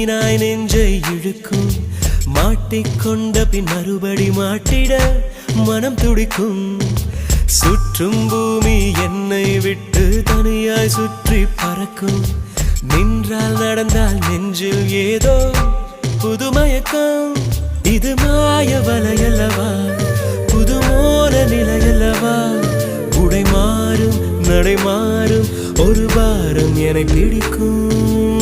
மீனாய் நெஞ்சை இழுக்கும் மாட்டிக்கொண்ட பின் மறுபடி மாட்டிட மனம் துடிக்கும் சுற்றும் பூமி என்னை விட்டு தனியாய் சுற்றி பறக்கும் நின்றால் நடந்தால் நெஞ்சில் ஏதோ புதுமயக்கம் இது மாய வலையல்லவா புதுமோன நிலையல்லவா உடை மாறும் நடை மாறும் ஒரு வாரம் என்னை பிடிக்கும்